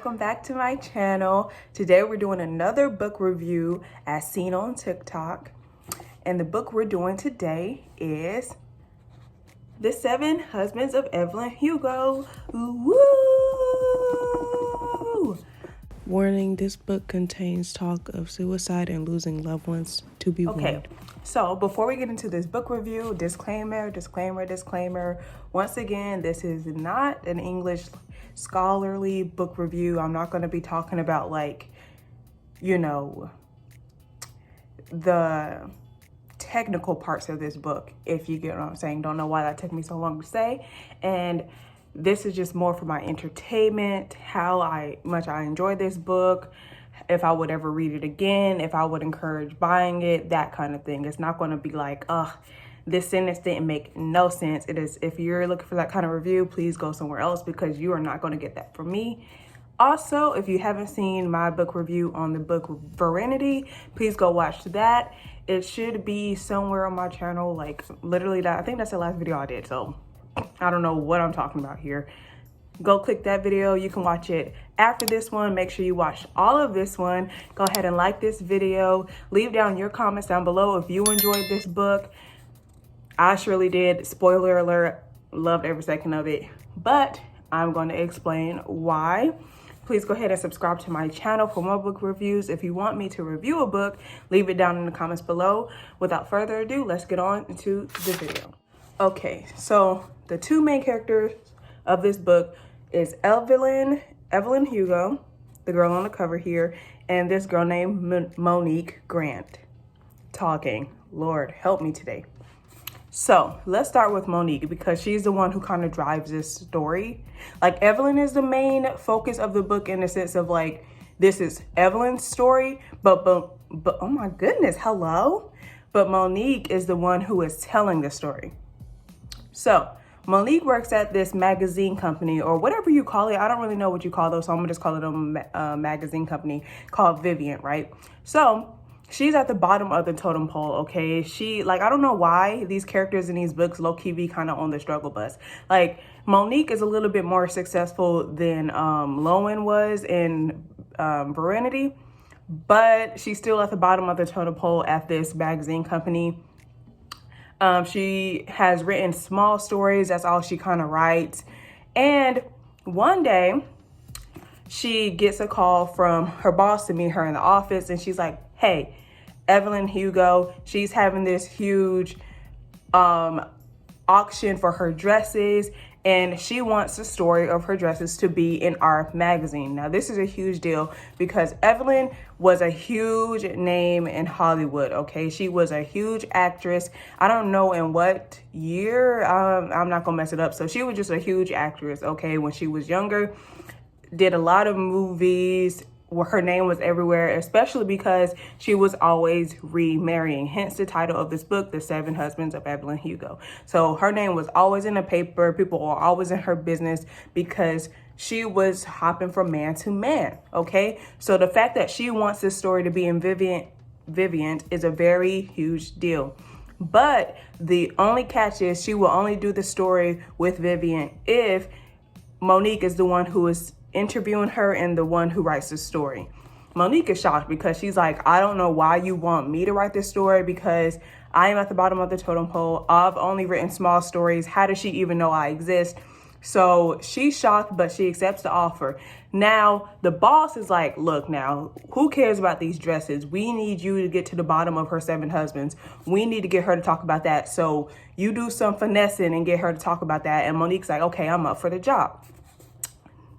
welcome back to my channel. Today we're doing another book review as seen on TikTok, and the book we're doing today is The 7 Husbands of Evelyn Hugo. Woo! Warning, this book contains talk of suicide and losing loved ones. To be warned. Okay, so before we get into this book review, disclaimer. Once again, this is not an English scholarly book review. I'm not going to be talking about, like, you know, the technical parts of this book, if you get what I'm saying. Don't know why that took me so long to say. And this is just more for my entertainment, how much I enjoyed this book, if I would ever read it again, if I would encourage buying it, that kind of thing. It's not going to be like, this sentence didn't make no sense. It is, if you're looking for that kind of review, please go somewhere else because you are not going to get that from me. Also, if you haven't seen my book review on the book VERITY, please go watch that. It should be somewhere on my channel, like literally I think that's the last video I did, so I don't know what I'm talking about here. Go click that video. You can watch it after this one. Make sure you watch all of this one. Go ahead and like this video. Leave down your comments down below if you enjoyed this book. I surely did. Spoiler alert, loved every second of it. But I'm going to explain why. Please go ahead and subscribe to my channel for more book reviews. If you want me to review a book, leave it down in the comments below. Without further ado, let's get on into the video. Okay, so the two main characters of this book is Evelyn Hugo, the girl on the cover here, and this girl named Monique Grant. Talking, Lord help me today. So let's start with Monique because she's the one who kind of drives this story. Like, Evelyn is the main focus of the book in the sense of, like, this is Evelyn's story, but oh my goodness, hello? But Monique is the one who is telling the story. So Monique works at this magazine company, or whatever you call it. I don't really know what you call those, so I'm gonna just call it a magazine company called EVELYN, right? So she's at the bottom of the totem pole, okay? She, like, I don't know why these characters in these books low-key be kind of on the struggle bus. Like, Monique is a little bit more successful than Lowen was in VERITY, but she's still at the bottom of the totem pole at this magazine company. She has written small stories. That's all she kind of writes. And one day she gets a call from her boss to meet her in the office. And she's like, hey, Evelyn Hugo, she's having this huge auction for her dresses. And she wants the story of her dresses to be in our magazine. Now, this is a huge deal because Evelyn was a huge name in Hollywood, okay? She was a huge actress. I don't know in what year. I'm not gonna mess it up. So she was just a huge actress, okay? When she was younger, did a lot of movies where her name was everywhere, especially because she was always remarrying. Hence the title of this book, The 7 Husbands of Evelyn Hugo. So her name was always in the paper. People were always in her business because she was hopping from man to man, okay? So the fact that she wants this story to be in VEVELYN is a very huge deal. But the only catch is she will only do the story with VEVELYN if Monique is the one who is interviewing her and the one who writes the story. Monique is shocked because she's like, I don't know why you want me to write this story because I am at the bottom of the totem pole. I've only written small stories. How does she even know I exist? So she's shocked, but she accepts the offer. Now, the boss is like, look, now, who cares about these dresses? We need you to get to the bottom of her 7 husbands. We need to get her to talk about that. So you do some finessing and get her to talk about that. And Monique's like, okay, I'm up for the job.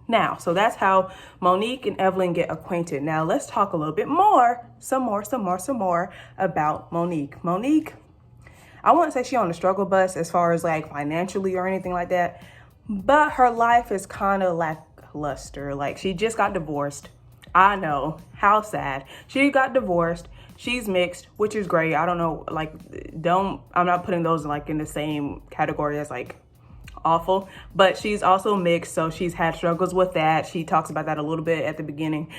Now, so that's how Monique and Evelyn get acquainted. Now, let's talk a little bit more, some more about Monique. Monique, I wouldn't say she's on the struggle bus as far as like financially or anything like that, but her life is kind of lackluster. Like, she just got divorced. I know, how sad. She got divorced. She's mixed, which is great. I don't know, like, I'm not putting those like in the same category as like awful, but she's also mixed, so she's had struggles with that. She talks about that a little bit at the beginning,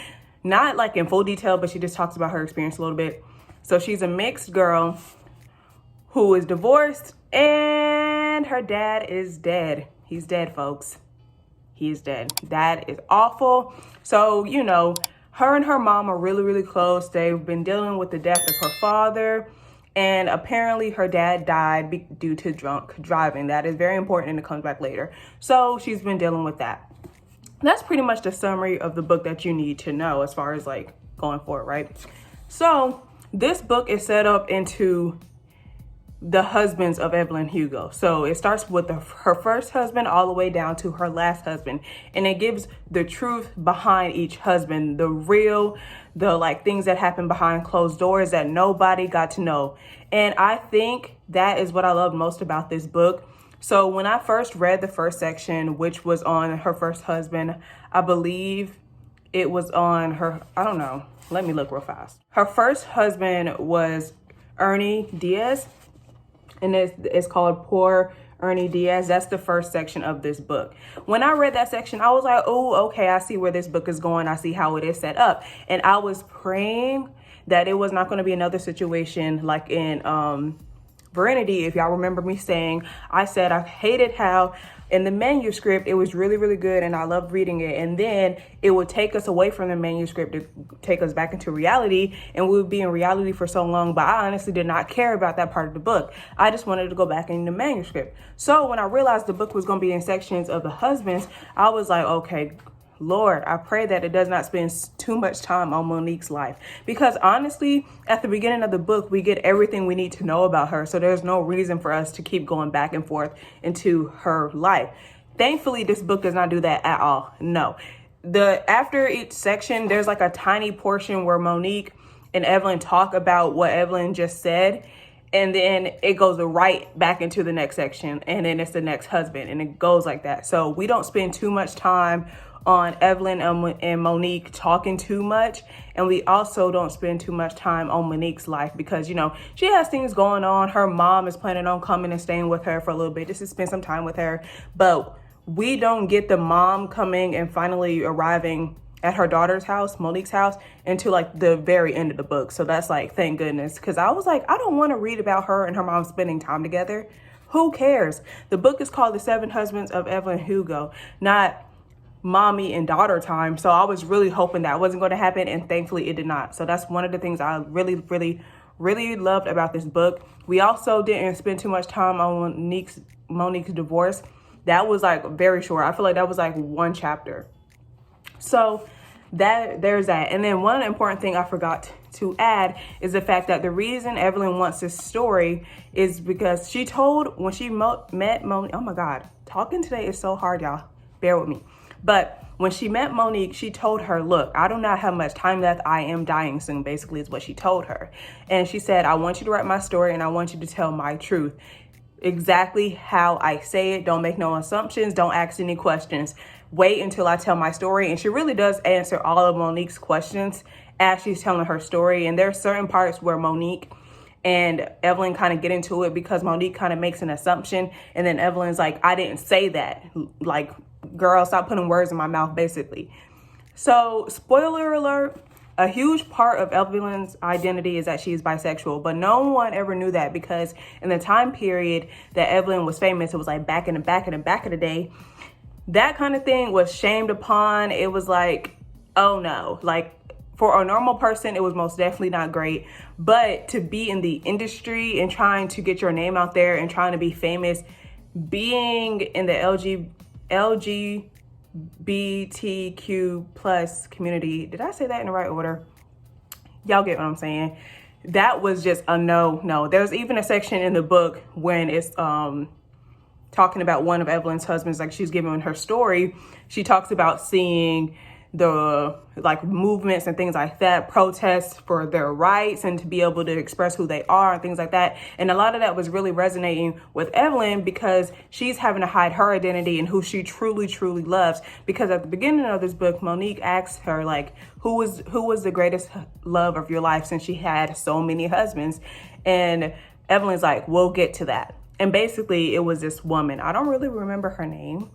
not like in full detail, but she just talks about her experience a little bit. So she's a mixed girl who is divorced and her dad is dead. He's dead, folks. he is dead. That is awful. So, you know, her and her mom are really, really close. They've been dealing with the death of her father. And apparently her dad died due to drunk driving. That is very important and it comes back later. So she's been dealing with that. That's pretty much the summary of the book that you need to know as far as like going forward, right? So this book is set up into the husbands of Evelyn Hugo. So it starts with her first husband all the way down to her last husband. And it gives the truth behind each husband, the like things that happen behind closed doors that nobody got to know. And I think that is what I love most about this book. So when I first read the first section, which was on her first husband, I believe it was on her, I don't know, let me look real fast. Her first husband was Ernie Diaz. And it's called Poor Ernie Diaz. That's the first section of this book. When I read that section, I was like, oh, okay, I see where this book is going. I see how it is set up. And I was praying that it was not going to be another situation like in VERITY. If y'all remember me saying, I said I hated how in the manuscript, it was really, really good and I loved reading it. And then it would take us away from the manuscript to take us back into reality. And we would be in reality for so long. But I honestly did not care about that part of the book. I just wanted to go back in the manuscript. So when I realized the book was going to be in sections of the husbands, I was like, okay, Lord, I pray that it does not spend too much time on Monique's life. Because honestly, at the beginning of the book, we get everything we need to know about her. So there's no reason for us to keep going back and forth into her life. Thankfully, this book does not do that at all. No. After each section, there's like a tiny portion where Monique and Evelyn talk about what Evelyn just said. And then it goes right back into the next section. And then it's the next husband. And it goes like that. So we don't spend too much time on Evelyn and Monique talking too much. And we also don't spend too much time on Monique's life because, you know, she has things going on. Her mom is planning on coming and staying with her for a little bit just to spend some time with her. But we don't get the mom coming and finally arriving at her daughter's house, Monique's house, until like the very end of the book. So that's like, thank goodness. Because I was like, I don't want to read about her and her mom spending time together. Who cares? The book is called The 7 Husbands of Evelyn Hugo, not mommy and daughter time. So I was really hoping that wasn't going to happen, and thankfully it did not. So that's one of the things I really, really, really loved about this book. We also didn't spend too much time on Monique's divorce. That was like very short. I feel like that was like one chapter. So there's that. And then one important thing I forgot to add is the fact that the reason Evelyn wants this story is because she told when she met Monique. Oh my God, talking today is so hard, y'all. Bear with me. But when she met Monique, she told her, look, I do not have much time left. I am dying soon, basically is what she told her. And she said, I want you to write my story and I want you to tell my truth. Exactly how I say it. Don't make no assumptions. Don't ask any questions. Wait until I tell my story. And she really does answer all of Monique's questions as she's telling her story. And there are certain parts where Monique and Evelyn kind of get into it because Monique kind of makes an assumption. And then Evelyn's like, I didn't say that. Like, girl, stop putting words in my mouth, basically. So, spoiler alert, a huge part of Evelyn's identity is that she is bisexual, but no one ever knew that because in the time period that Evelyn was famous, it was like back in the day, that kind of thing was shamed upon. It was like, oh no, like for a normal person, it was most definitely not great, but to be in the industry and trying to get your name out there and trying to be famous, being in the LGBTQ plus community. Did I say that in the right order? Y'all get what I'm saying? That was just a no. There's even a section in the book when it's talking about one of Evelyn's husbands, like she's giving her story. She talks about seeing the like movements and things like that, protests for their rights and to be able to express who they are and things like that. And a lot of that was really resonating with Evelyn because she's having to hide her identity and who she truly, truly loves. Because at the beginning of this book, Monique asks her, like, who was the greatest love of your life since she had so many husbands? And Evelyn's like, we'll get to that. And basically it was this woman. I don't really remember her name.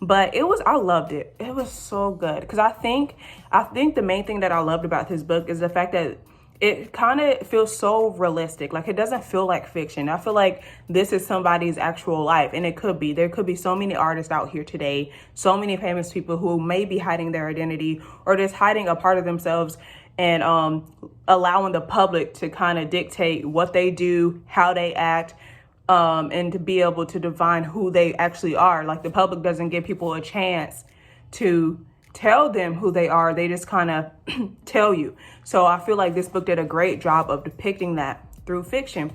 But I loved it. It was so good. Because I think the main thing that I loved about this book is the fact that it kind of feels so realistic. Like, it doesn't feel like fiction. I feel like this is somebody's actual life, and it could be. There could be so many artists out here today, so many famous people who may be hiding their identity or just hiding a part of themselves, and allowing the public to kind of dictate what they do, how they act, and to be able to define who they actually are. Like, the public doesn't give people a chance to tell them who they are. They just kind of tell you. So I feel like this book did a great job of depicting that through fiction.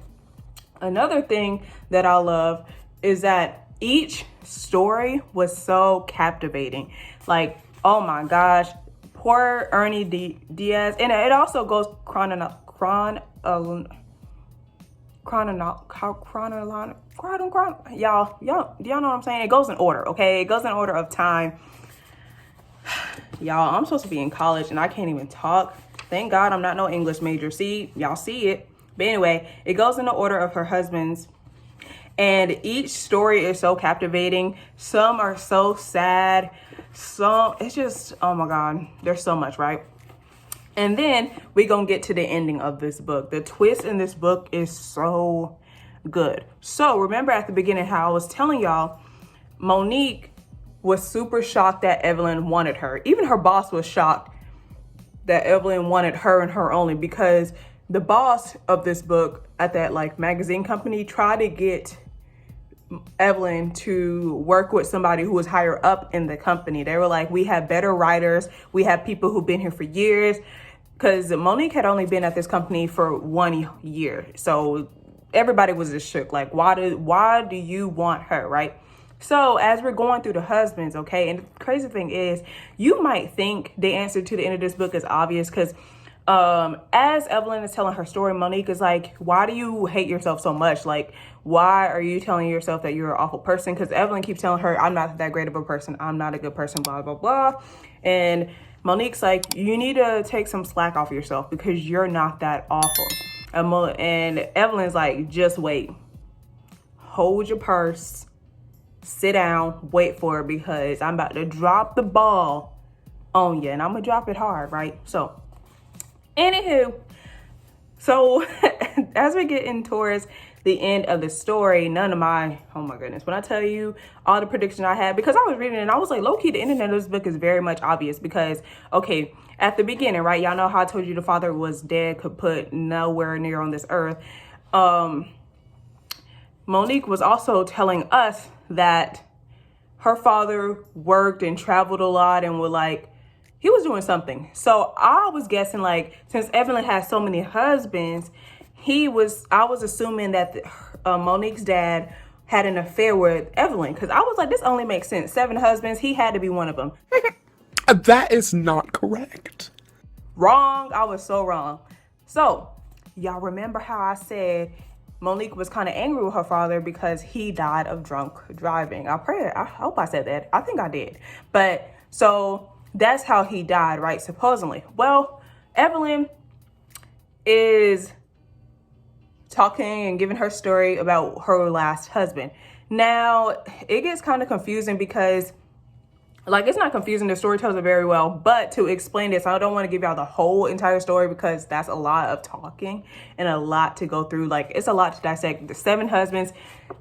Another thing that I love is that each story was so captivating. Like, oh my gosh, poor Ernie Diaz. And it also goes y'all know what I'm saying? It goes in order, okay? It goes in order of time. Y'all, I'm supposed to be in college and I can't even talk. Thank God I'm not no English major. See, y'all see it. But anyway, it goes in the order of her husbands. And each story is so captivating. Some are so sad. Some, it's just, oh my God, there's so much, right? And then we gonna get to the ending of this book. The twist in this book is so good. So remember at the beginning how I was telling y'all, Monique was super shocked that EVELYN wanted her. Even her boss was shocked that EVELYN wanted her and her only, because the boss of this book at that like magazine company tried to get EVELYN to work with somebody who was higher up in the company. They were like, we have better writers. We have people who've been here for years. Because Monique had only been at this company for 1 year. So everybody was just shook. Like, why do you want her, right? So as we're going through the husbands, okay, and the crazy thing is, you might think the answer to the end of this book is obvious, because as EVELYN is telling her story, Monique is like, why do you hate yourself so much? Like, why are you telling yourself that you're an awful person? Because EVELYN keeps telling her, I'm not that great of a person. I'm not a good person, blah, blah, blah. And Monique's like, you need to take some slack off yourself because you're not that awful. And EVELYN's like, just wait. Hold your purse. Sit down, wait for it, because I'm about to drop the ball on you, and I'm gonna drop it hard, right? So, anywho, so as we get in towards the end of the story, oh my goodness, when I tell you all the predictions I had, because I was reading it and I was like, low-key, the ending of this book is very much obvious, because, okay, at the beginning, right, y'all know how I told you the father was dead, could put nowhere near on this earth. Monique was also telling us that her father worked and traveled a lot and he was doing something. So I was guessing, like, since EVELYN has so many husbands, I was assuming that Monique's dad had an affair with EVELYN, because I was like, this only makes sense. 7 husbands, he had to be one of them. That is not correct. Wrong. I was so wrong. So y'all remember how I said Monique was kind of angry with her father because he died of drunk driving. I hope I said that. I think I did. But so that's how he died, right? Supposedly. Well, EVELYN is talking and giving her story about her last husband. Now, it gets kind of confusing because, like, it's not confusing. The story tells it very well. But to explain this, I don't want to give y'all the whole entire story because that's a lot of talking and a lot to go through. Like, it's a lot to dissect. The 7 husbands,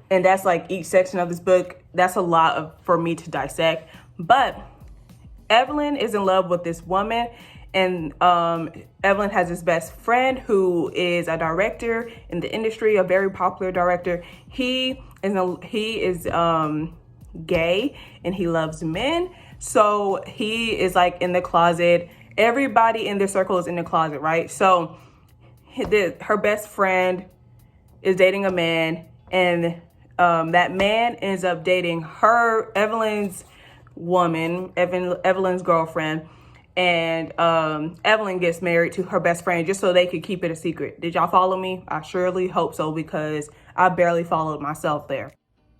and that's like each section of this book. That's a lot for me to dissect. But EVELYN is in love with this woman, and EVELYN has his best friend who is a director in the industry, a very popular director. He is gay and he loves men, so he is like in the closet. Everybody in their circle is in the closet, right? So her best friend is dating a man, and that man ends up dating EVELYN's girlfriend, and EVELYN gets married to her best friend just so they could keep it a secret. Did y'all follow me? I surely hope so, because I barely followed myself there.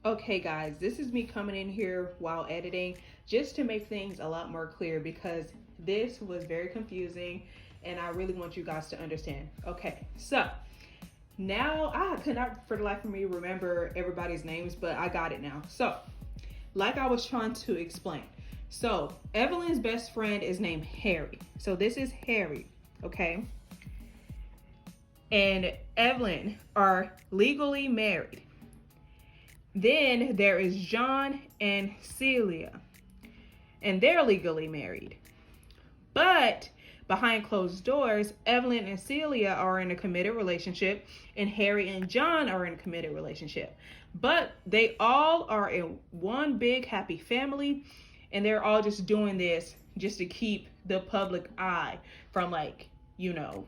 Okay, guys, this is me coming in here while editing just to make things a lot more clear, because this was very confusing and I really want you guys to understand. Okay, so now I could not for the life of me remember everybody's names, but I got it now. So, like I was trying to explain. So, EVELYN's best friend is named Harry. So this is Harry, okay? and Evelyn are legally married. Then there is John and Celia, and they're legally married. But behind closed doors, Evelyn and Celia are in a committed relationship, and Harry and John are in a committed relationship. But they all are in one big happy family, and they're all just doing this just to keep the public eye from, like, you know,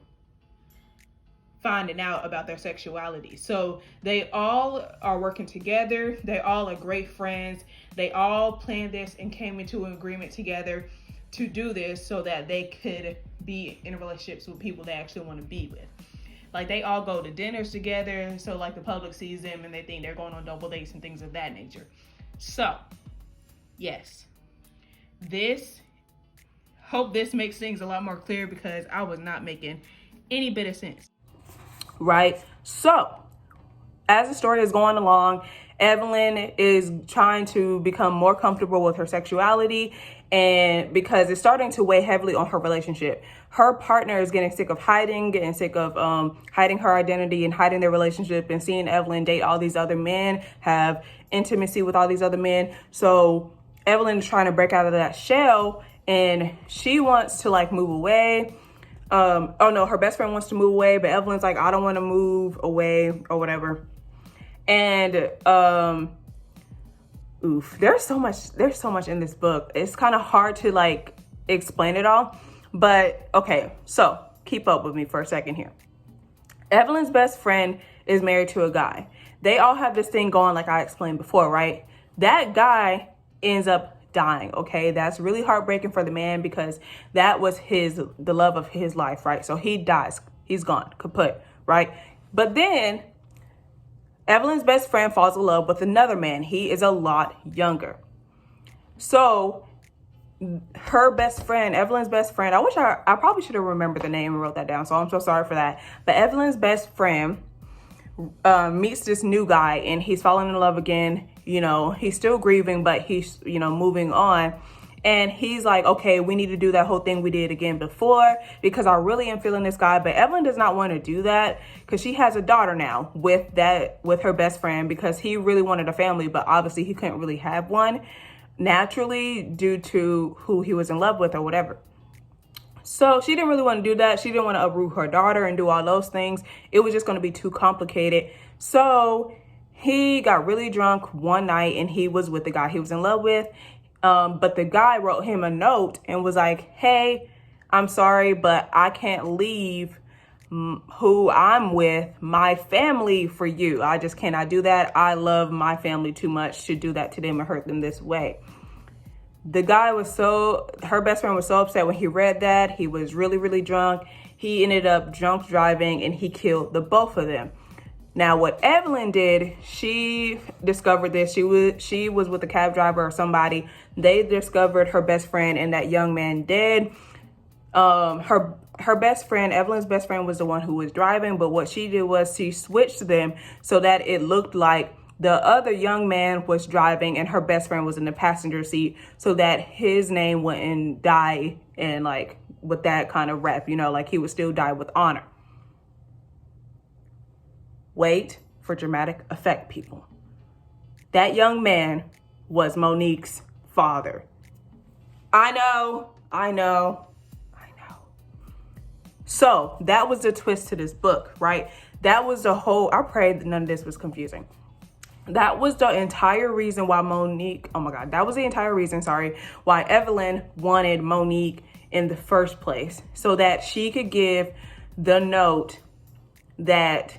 finding out about their sexuality. So they all are working together. They all are great friends. They all planned this and came into an agreement together to do this so that they could be in relationships with people they actually want to be with. Like, they all go to dinners together, so like the public sees them and they think they're going on double dates and things of that nature. So, yes, hope this makes things a lot more clear, because I was not making any bit of sense. Right? So, as the story is going along, Evelyn is trying to become more comfortable with her sexuality, and because it's starting to weigh heavily on her relationship. Her partner is getting sick of hiding hiding her identity and hiding their relationship, and seeing Evelyn date all these other men, have intimacy with all these other men. So Evelyn is trying to break out of that shell, and she wants to, like, move away. Her best friend wants to move away, but Evelyn's like, I don't want to move away or whatever. And there's so much in this book. It's kind of hard to, like, explain it all. But okay, so keep up with me for a second here. Evelyn's best friend is married to a guy. They all have this thing going, like I explained before, right? That guy ends up dying, okay? That's really heartbreaking for the man, because that was the love of his life, right? So he dies. He's gone, kaput, right? But then Evelyn's best friend falls in love with another man. He is a lot younger. So her best friend, Evelyn's best friend, I probably should have remembered the name and wrote that down, so I'm so sorry for that. But Evelyn's best friend meets this new guy, and he's falling in love again. You know, he's still grieving, but he's, moving on. And he's like, okay, we need to do that whole thing we did again before, because I really am feeling this guy. But Evelyn does not want to do that, because she has a daughter now with her best friend, because he really wanted a family, but obviously he couldn't really have one naturally due to who he was in love with or whatever. So she didn't really want to do that. She didn't want to uproot her daughter and do all those things. It was just going to be too complicated. So he got really drunk one night, and he was with the guy he was in love with. But the guy wrote him a note and was like, hey, I'm sorry, but I can't leave who I'm with, my family, for you. I just cannot do that. I love my family too much to do that to them and hurt them this way. The guy her best friend was so upset when he read that. He was really, really drunk. He ended up drunk driving, and he killed the both of them. Now, what Evelyn did, she discovered this. She was with a cab driver or somebody. They discovered her best friend and that young man dead. Her best friend, Evelyn's best friend, was the one who was driving. But what she did was she switched them so that it looked like the other young man was driving and her best friend was in the passenger seat, so that his name wouldn't die, and like with that kind of rep, like he would still die with honor. Wait for dramatic effect, people. That young man was Monique's father. I know. So that was the twist to this book, right? That was I pray that none of this was confusing. That was the entire reason why why Evelyn wanted Monique in the first place, so that she could give the note that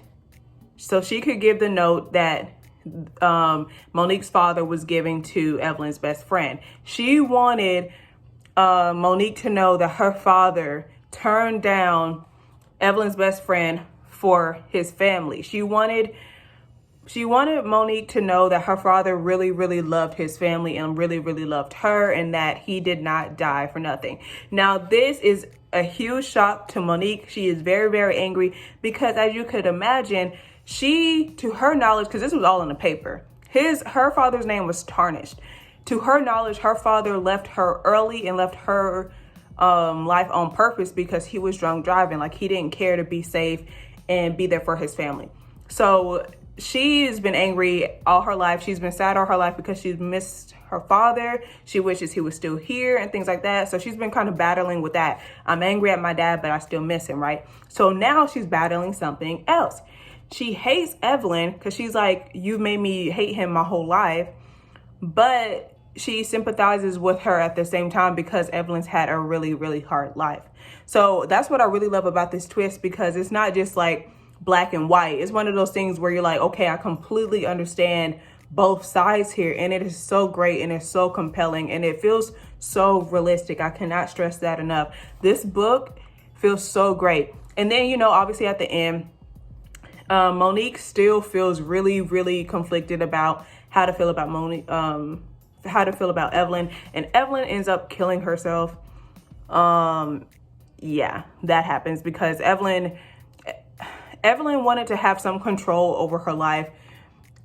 Monique's father was giving to Evelyn's best friend. She wanted Monique to know that her father turned down Evelyn's best friend for his family. She wanted Monique to know that her father really, really loved his family and really, really loved her, and that he did not die for nothing. Now, this is a huge shock to Monique. She is very, very angry, because as you could imagine, to her knowledge, because this was all in the paper, her father's name was tarnished. To her knowledge, her father left her early and left her life on purpose, because he was drunk driving. Like, he didn't care to be safe and be there for his family. So she's been angry all her life. She's been sad all her life because she's missed her father. She wishes he was still here and things like that. So she's been kind of battling with that. I'm angry at my dad, but I still miss him, right? So now she's battling something else. She hates EVELYN because she's like, you made me hate him my whole life. But she sympathizes with her at the same time because EVELYN's had a really, really hard life. So that's what I really love about this twist, because it's not just like black and white. It's one of those things where you're like, okay, I completely understand both sides here. And it is so great and it's so compelling and it feels so realistic. I cannot stress that enough. This book feels so great. And then, you know, obviously at the end, Monique still feels really, really conflicted about how to feel about how to feel about EVELYN, and EVELYN ends up killing herself. Yeah, that happens because EVELYN wanted to have some control over her life,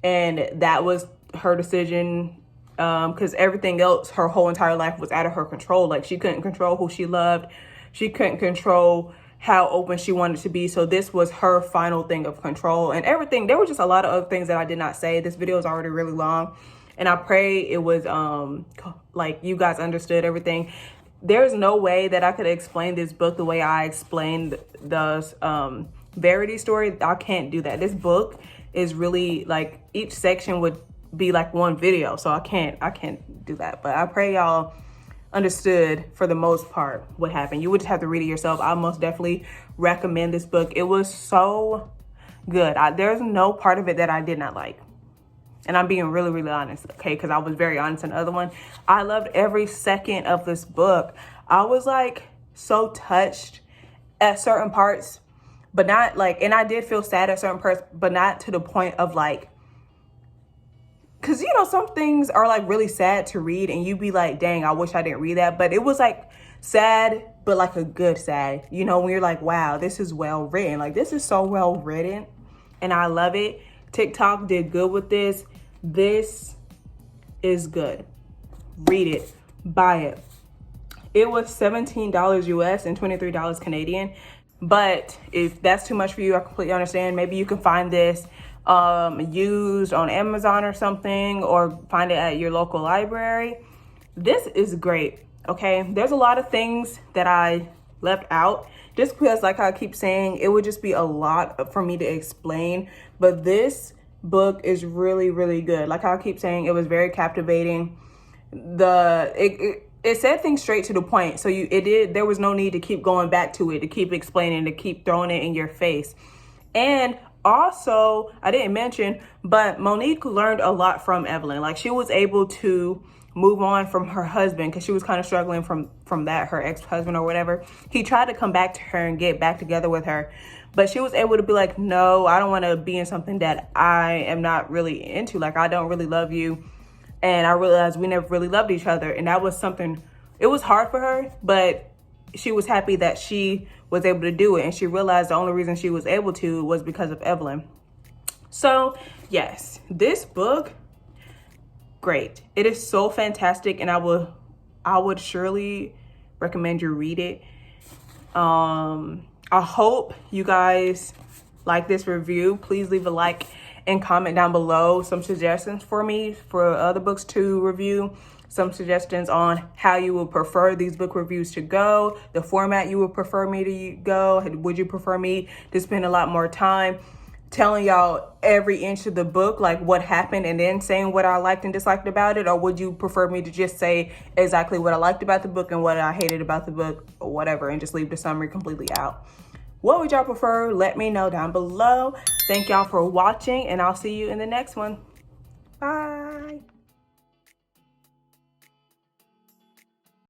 and that was her decision, because everything else, her whole entire life was out of her control. Like, she couldn't control who she loved. She couldn't control how open she wanted to be. So this was her final thing of control and everything. There were just a lot of other things that I did not say. This video is already really long, and I pray it was like you guys understood everything. There's no way that I could explain this book the way I explained the Verity story. I can't do that. This book is really like, each section would be like one video, so I can't do that. But I pray y'all understood for the most part what happened. You would just have to read it yourself. I most definitely recommend this book. It was so good. There's no part of it that I did not like. And I'm being really, really honest, okay? Because I was very honest in the other one. I loved every second of this book. I was like so touched at certain parts, but not like, and I did feel sad at certain parts, but not to the point of like, because, you know, some things are like really sad to read and you be like, dang, I wish I didn't read that. But it was like sad, but like a good sad, you know, when you're like, wow, this is well written. Like, this is so well written and I love it. TikTok did good with this. This is good. Read it, buy it. It was $17 US and $23 Canadian. But if that's too much for you, I completely understand. Maybe you can find this used on Amazon or something, or find it at your local library. This is great. Okay, there's a lot of things that I left out just because, like I keep saying, it would just be a lot for me to explain, but this book is really, really good. Like I keep saying, it was very captivating. It said things straight to the point, so there was no need to keep going back to it, to keep explaining, to keep throwing it in your face. And also, I didn't mention, but Monique learned a lot from EVELYN. Like, she was able to move on from her husband because she was kind of struggling from that, her ex-husband or whatever. He tried to come back to her and get back together with her, but she was able to be like, no, I don't want to be in something that I am not really into. Like, I don't really love you. And I realized we never really loved each other. And that was something, it was hard for her, but she was happy that she was able to do it. And she realized the only reason she was able to was because of EVELYN. So yes, this book, great. It is so fantastic. And I would surely recommend you read it. I hope you guys like this review. Please leave a like and comment down below some suggestions for me for other books to review. Some suggestions on how you would prefer these book reviews to go, the format you would prefer me to go. Would you prefer me to spend a lot more time telling y'all every inch of the book, like what happened, and then saying what I liked and disliked about it? Or would you prefer me to just say exactly what I liked about the book and what I hated about the book or whatever, and just leave the summary completely out? What would y'all prefer? Let me know down below. Thank y'all for watching, and I'll see you in the next one. Bye.